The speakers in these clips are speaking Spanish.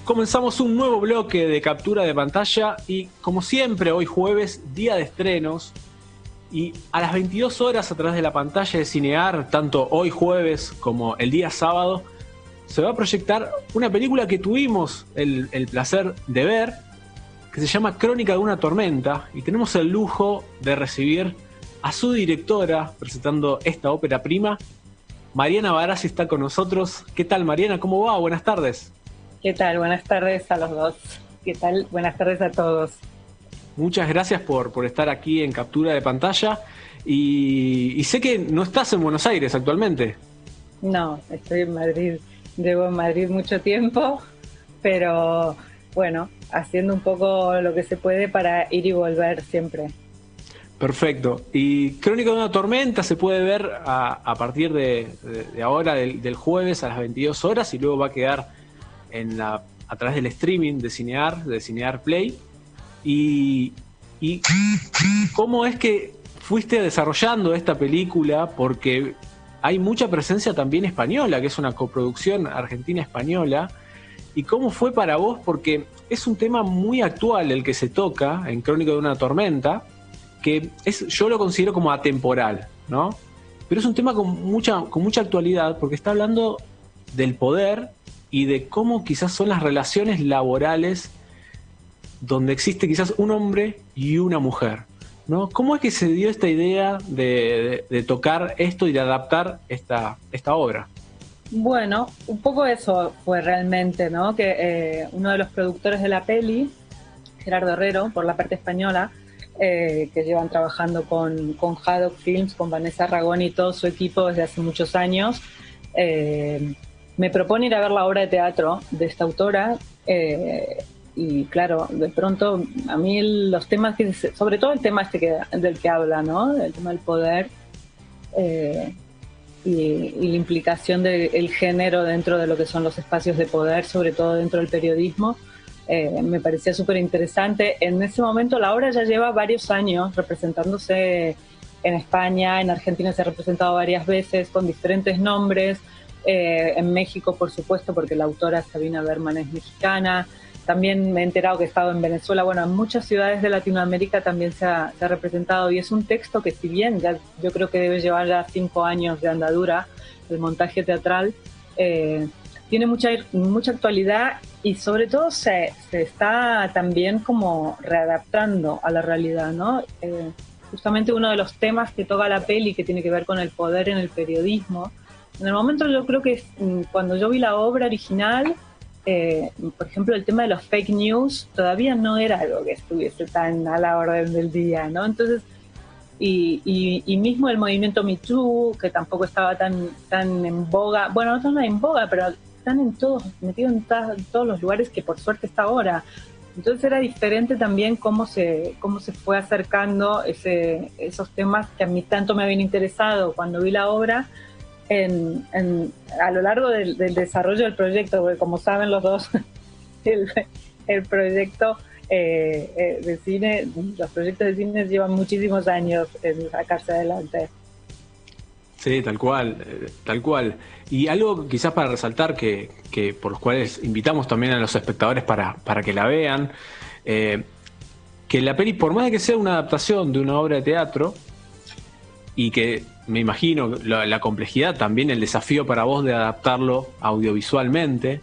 Comenzamos un nuevo bloque de captura de pantalla y como siempre hoy jueves, día de estrenos, y a las 22 horas a través de la pantalla de Cinear, tanto hoy jueves como el día sábado, se va a proyectar una película que tuvimos el placer de ver, que se llama Crónica de una tormenta, y tenemos el lujo de recibir a su directora presentando esta ópera prima. Mariana Barassi está con nosotros. ¿Qué tal, Mariana? ¿Cómo va? Buenas tardes. ¿Qué tal? Buenas tardes a los dos. ¿Qué tal? Buenas tardes a todos. Muchas gracias por estar aquí en captura de pantalla. Y sé que no estás en Buenos Aires actualmente. No, estoy en Madrid. Llevo en Madrid mucho tiempo, pero bueno, haciendo un poco lo que se puede para ir y volver siempre. Perfecto. Y Crónica de una tormenta se puede ver a partir de ahora, del jueves a las 22 horas, y luego va a quedar a través del streaming de Cinear Play. Y ¿cómo es que fuiste desarrollando esta película? Porque hay mucha presencia también española, que es una coproducción argentina-española. ¿Y cómo fue para vos? Porque es un tema muy actual el que se toca en Crónica de una tormenta, que yo lo considero como atemporal, ¿no? Pero es un tema con mucha actualidad, porque está hablando del poder y de cómo quizás son las relaciones laborales donde existe quizás un hombre y una mujer, ¿no? ¿Cómo es que se dio esta idea de tocar esto y de adaptar esta obra? Bueno, un poco eso fue realmente, ¿no? Que uno de los productores de la peli, Gerardo Herrero, por la parte española, que llevan trabajando con Haddock Films, con Vanessa Aragón y todo su equipo desde hace muchos años, me propone ir a ver la obra de teatro de esta autora. Y claro, de pronto a mí los temas, sobre todo el tema del que habla, ¿no? El tema del poder y la implicación del género dentro de lo que son los espacios de poder, sobre todo dentro del periodismo, me parecía súper interesante. En ese momento la obra ya lleva varios años representándose en España, en Argentina se ha representado varias veces con diferentes nombres, en México por supuesto porque la autora Sabina Berman es mexicana. También me he enterado que he estado en Venezuela, bueno, en muchas ciudades de Latinoamérica también se ha representado, y es un texto que, si bien ya yo creo que debe llevar ya 5 años de andadura, el montaje teatral, tiene mucha actualidad, y sobre todo se está también como readaptando a la realidad, ¿no? Justamente uno de los temas que toca la peli, que tiene que ver con el poder en el periodismo, en el momento yo creo que cuando yo vi la obra original, por ejemplo, el tema de los fake news todavía no era algo que estuviese tan a la orden del día, ¿no? Entonces, y mismo el movimiento Me Too, que tampoco estaba tan en boga, bueno, no tan en boga, pero están metidos en todos los lugares, que por suerte está ahora. Entonces era diferente también cómo se fue acercando esos temas que a mí tanto me habían interesado cuando vi la obra, a lo largo del desarrollo del proyecto, porque como saben los dos, el proyecto de cine, los proyectos de cine llevan muchísimos años en sacarse adelante. Sí, tal cual, tal cual. Y algo quizás para resaltar, que por los cuales invitamos también a los espectadores para que la vean, que la peli, por más de que sea una adaptación de una obra de teatro, y que me imagino la complejidad, también el desafío para vos de adaptarlo audiovisualmente,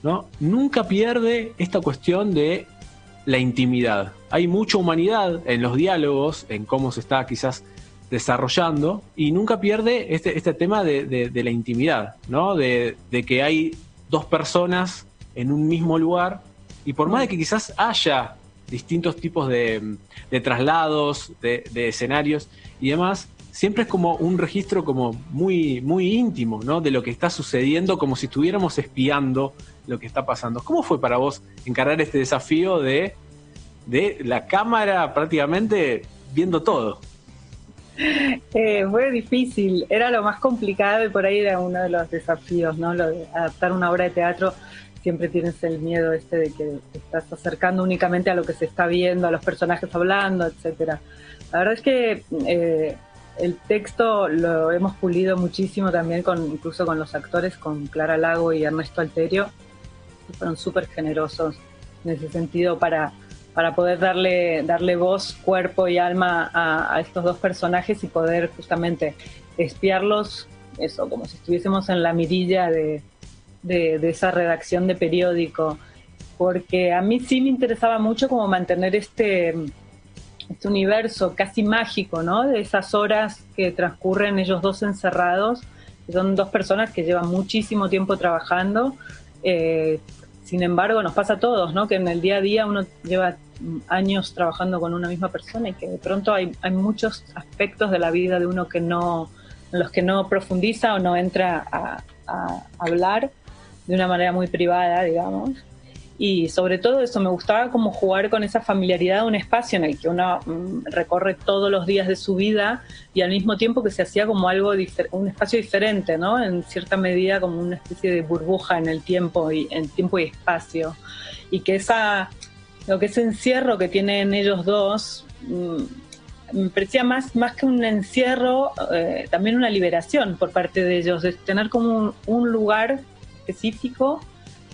¿no? Nunca pierde esta cuestión de la intimidad. Hay mucha humanidad en los diálogos, en cómo se está quizás desarrollando, y nunca pierde este tema de la intimidad, ¿no? De que hay dos personas en un mismo lugar, y por más de que quizás haya distintos tipos de traslados, de escenarios y demás, siempre es como un registro como muy, muy íntimo, ¿no? De lo que está sucediendo, como si estuviéramos espiando lo que está pasando. ¿Cómo fue para vos encarar este desafío de la cámara prácticamente viendo todo? Fue difícil, era lo más complicado, y por ahí era uno de los desafíos, ¿no? Lo de adaptar una obra de teatro, siempre tienes el miedo de que te estás acercando únicamente a lo que se está viendo, a los personajes hablando, etcétera. La verdad es que el texto lo hemos pulido muchísimo también, incluso con los actores, con Clara Lago y Ernesto Alterio. fueron súper generosos en ese sentido para poder darle voz, cuerpo y alma a estos dos personajes y poder justamente espiarlos, eso, como si estuviésemos en la mirilla de esa redacción de periódico, porque a mí sí me interesaba mucho como mantener este universo casi mágico, ¿no? De esas horas que transcurren ellos dos encerrados, que son dos personas que llevan muchísimo tiempo trabajando. Sin embargo, nos pasa a todos, ¿no? Que en el día a día uno lleva años trabajando con una misma persona y que de pronto hay muchos aspectos de la vida de uno en los que no profundiza o no entra a hablar de una manera muy privada, digamos. Y sobre todo eso, me gustaba como jugar con esa familiaridad de un espacio en el que uno recorre todos los días de su vida y al mismo tiempo que se hacía como algo, un espacio diferente, ¿no? En cierta medida como una especie de burbuja en el tiempo y espacio. Y que lo que ese encierro que tienen ellos dos me parecía más que un encierro, también una liberación por parte de ellos, de tener como un lugar específico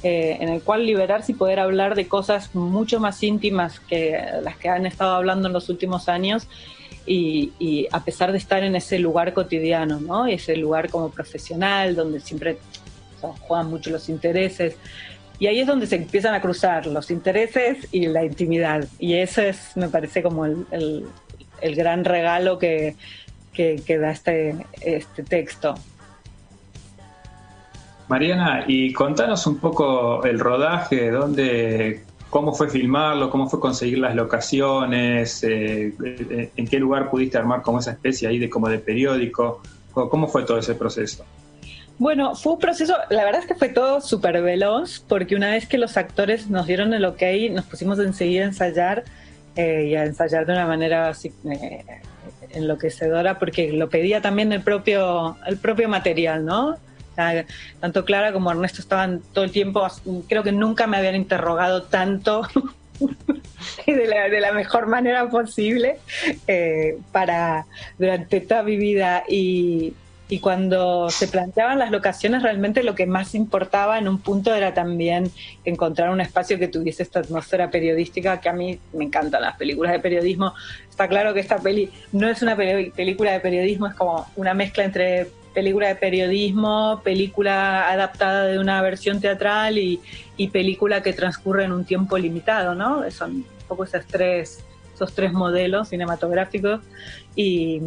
en el cual liberarse y poder hablar de cosas mucho más íntimas que las que han estado hablando en los últimos años y a pesar de estar en ese lugar cotidiano, ¿no? Ese lugar como profesional donde siempre juegan mucho los intereses y ahí es donde se empiezan a cruzar los intereses y la intimidad y eso me parece como el gran regalo que da este texto. Mariana, y contanos un poco el rodaje, cómo fue filmarlo, cómo fue conseguir las locaciones, en qué lugar pudiste armar como esa especie ahí como de periódico, cómo fue todo ese proceso. Bueno, fue un proceso, la verdad es que fue todo súper veloz, porque una vez que los actores nos dieron el ok, nos pusimos enseguida a ensayar, y a ensayar de una manera así, enloquecedora, porque lo pedía también el propio material, ¿no? Tanto Clara como Ernesto estaban todo el tiempo, creo que nunca me habían interrogado tanto de la mejor manera posible durante toda mi vida y cuando se planteaban las locaciones realmente lo que más importaba en un punto era también encontrar un espacio que tuviese esta atmósfera periodística que a mí me encantan las películas de periodismo. Está claro que esta peli no es una película de periodismo, es como una mezcla entre película de periodismo, película adaptada de una versión teatral y película que transcurre en un tiempo limitado, ¿no? Son un poco esos tres modelos cinematográficos y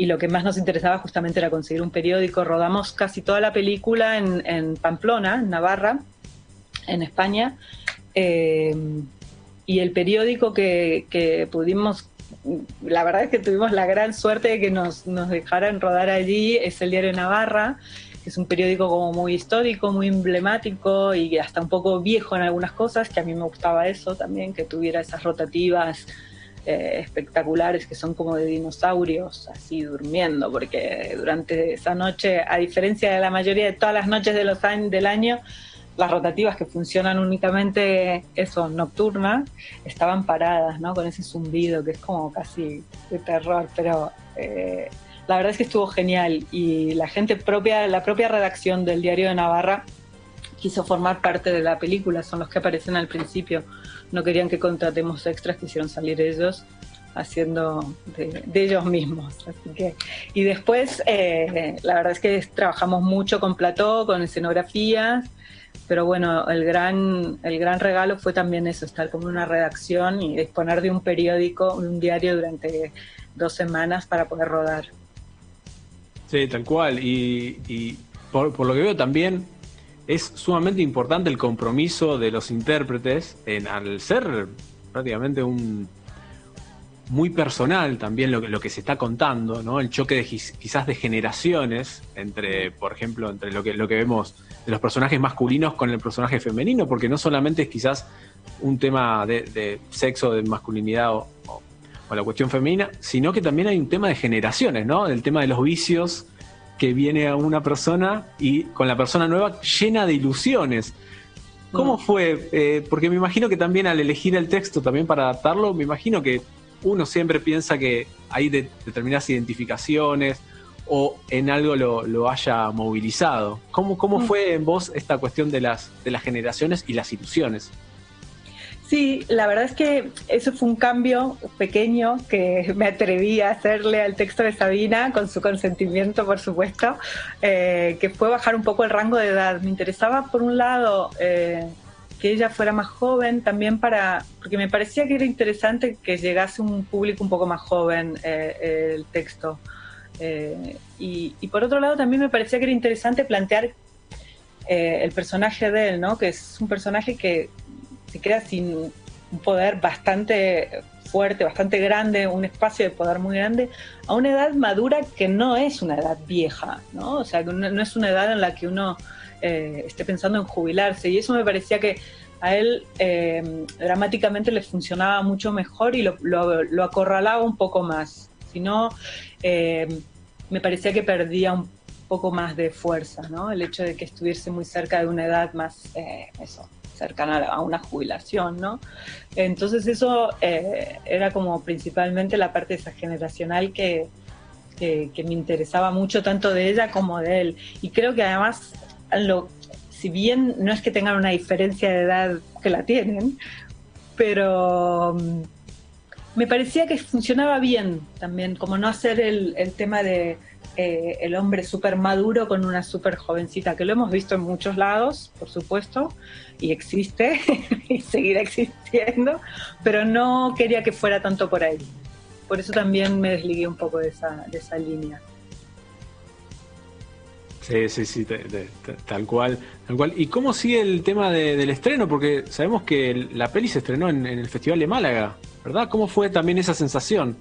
lo que más nos interesaba justamente era conseguir un periódico. Rodamos casi toda la película en Pamplona, en Navarra, en España, y el periódico que pudimos, la verdad es que tuvimos la gran suerte de que nos dejaran rodar allí, es el Diario de Navarra, que es un periódico como muy histórico, muy emblemático y hasta un poco viejo en algunas cosas, que a mí me gustaba eso también, que tuviera esas rotativas espectaculares que son como de dinosaurios así durmiendo, porque durante esa noche, a diferencia de la mayoría de todas las noches del año, las rotativas que funcionan únicamente nocturnas, estaban paradas, ¿no? Con ese zumbido que es como casi de terror, pero la verdad es que estuvo genial y la propia redacción del Diario de Navarra quiso formar parte de la película, son los que aparecen al principio, no querían que contratemos extras, quisieron salir ellos haciendo de ellos mismos. Así que, y después la verdad es que trabajamos mucho con plató, con escenografías, pero bueno, el gran regalo fue también eso, estar como en una redacción y disponer de un periódico, un diario durante 2 semanas para poder rodar. Sí, tal cual, y por lo que veo también es sumamente importante el compromiso de los intérpretes al ser prácticamente muy personal también lo que se está contando, ¿no? El choque quizás de generaciones por ejemplo, entre lo que vemos de los personajes masculinos con el personaje femenino, porque no solamente es quizás un tema de sexo, de masculinidad o la cuestión femenina, sino que también hay un tema de generaciones, ¿no? El tema de los vicios que viene a una persona y con la persona nueva llena de ilusiones. ¿Cómo fue? Porque me imagino que también al elegir el texto también para adaptarlo, me imagino que uno siempre piensa que hay determinadas identificaciones o en algo lo haya movilizado. ¿Cómo fue en vos esta cuestión de las generaciones y las ilusiones? Sí, la verdad es que eso fue un cambio pequeño que me atreví a hacerle al texto de Sabina, con su consentimiento, por supuesto, que fue bajar un poco el rango de edad. Me interesaba, por un lado, que ella fuera más joven, también porque me parecía que era interesante que llegase un público un poco más joven el texto. Y por otro lado, también me parecía que era interesante plantear el personaje de él, ¿no? Que es un personaje que se crea sin un poder bastante fuerte, bastante grande, un espacio de poder muy grande, a una edad madura que no es una edad vieja, ¿no? O sea, que no es una edad en la que uno esté pensando en jubilarse, y eso me parecía que a él dramáticamente le funcionaba mucho mejor y lo acorralaba un poco más. Si no, me parecía que perdía un poco más de fuerza, ¿no? El hecho de que estuviese muy cerca de una edad más, cercana a una jubilación, ¿no? Entonces eso era como principalmente la parte esa generacional que me interesaba mucho, tanto de ella como de él. Y creo que además, si bien no es que tengan una diferencia de edad, que la tienen, pero me parecía que funcionaba bien también, como no hacer el tema de el hombre súper maduro con una súper jovencita, que lo hemos visto en muchos lados, por supuesto, y existe, y seguirá existiendo, pero no quería que fuera tanto por ahí. Por eso también me desligué un poco de esa línea. Sí, tal cual. ¿Y cómo sigue el tema del estreno? Porque sabemos que la peli se estrenó en el Festival de Málaga, ¿verdad? ¿Cómo fue también esa sensación?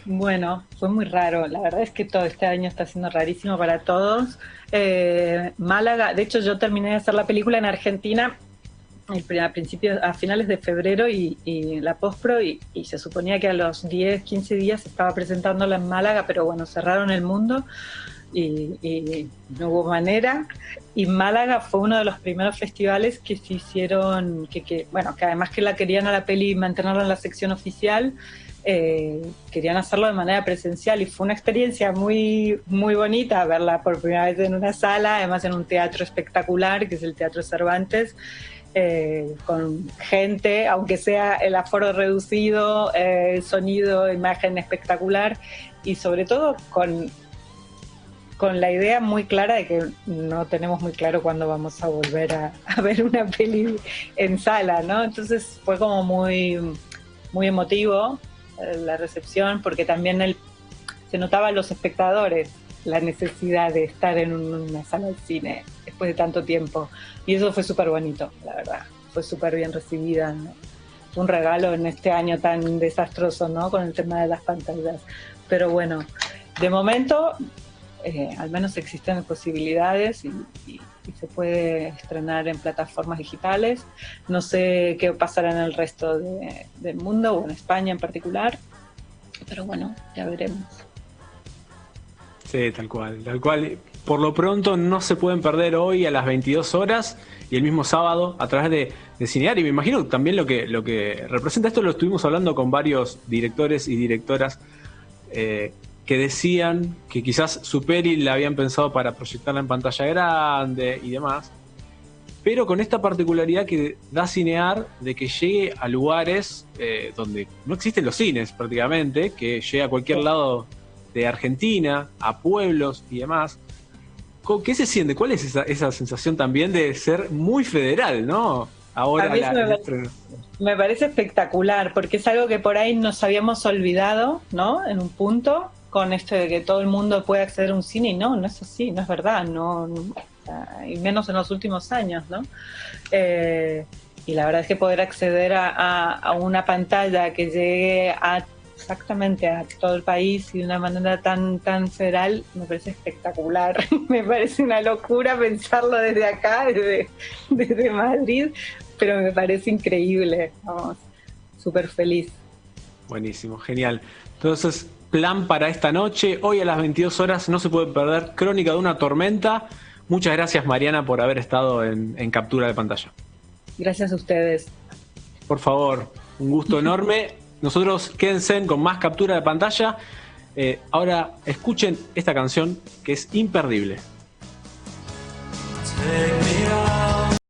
Bueno, fue muy raro. La verdad es que todo este año está siendo rarísimo para todos. Málaga, de hecho yo terminé de hacer la película en Argentina a finales de febrero y la postpro y se suponía que a los 10, 15 días estaba presentándola en Málaga, pero bueno, cerraron el mundo y no hubo manera. Y Málaga fue uno de los primeros festivales que se hicieron, que además que la querían a la peli mantenerla en la sección oficial, querían hacerlo de manera presencial, y fue una experiencia muy, muy bonita verla por primera vez en una sala, además en un teatro espectacular que es el Teatro Cervantes, con gente, aunque sea el aforo reducido, sonido, imagen espectacular, y sobre todo con la idea muy clara de que no tenemos muy claro cuándo vamos a volver a ver una peli en sala, ¿no? Entonces fue como muy, muy emotivo la recepción, porque también se notaba en los espectadores la necesidad de estar en una sala de cine después de tanto tiempo, y eso fue súper bonito, la verdad, fue súper bien recibida, ¿no? Fue un regalo en este año tan desastroso, ¿no? Con el tema de las pantallas, pero bueno, de momento al menos existen posibilidades y se puede estrenar en plataformas digitales. No sé qué pasará en el resto del mundo o en España en particular, pero bueno, ya veremos. Sí, tal cual. Por lo pronto no se pueden perder hoy a las 22 horas y el mismo sábado a través de Cinear, y me imagino también lo que representa esto. Lo estuvimos hablando con varios directores y directoras que decían que quizás su peli la habían pensado para proyectarla en pantalla grande y demás, pero con esta particularidad que da Cinear de que llegue a lugares donde no existen los cines prácticamente, que llegue a cualquier lado de Argentina, a pueblos y demás. ¿Qué se siente? ¿Cuál es esa sensación también de ser muy federal, ¿no? Ahora me parece espectacular, porque es algo que por ahí nos habíamos olvidado, ¿no? En un punto, con esto de que todo el mundo puede acceder a un cine, y no es así, no es verdad, y menos en los últimos años, ¿no? Y la verdad es que poder acceder a una pantalla que llegue exactamente a todo el país y de una manera tan federal, me parece espectacular. Me parece una locura pensarlo desde acá, desde Madrid, pero me parece increíble. Vamos, súper feliz. Buenísimo, genial. Entonces, plan para esta noche, hoy a las 22 horas, no se puede perder Crónica de una tormenta. Muchas gracias, Mariana, por haber estado en captura de pantalla. Gracias a ustedes. Por favor, un gusto enorme. Nosotros quédense con más captura de pantalla Ahora escuchen esta canción que es imperdible. Take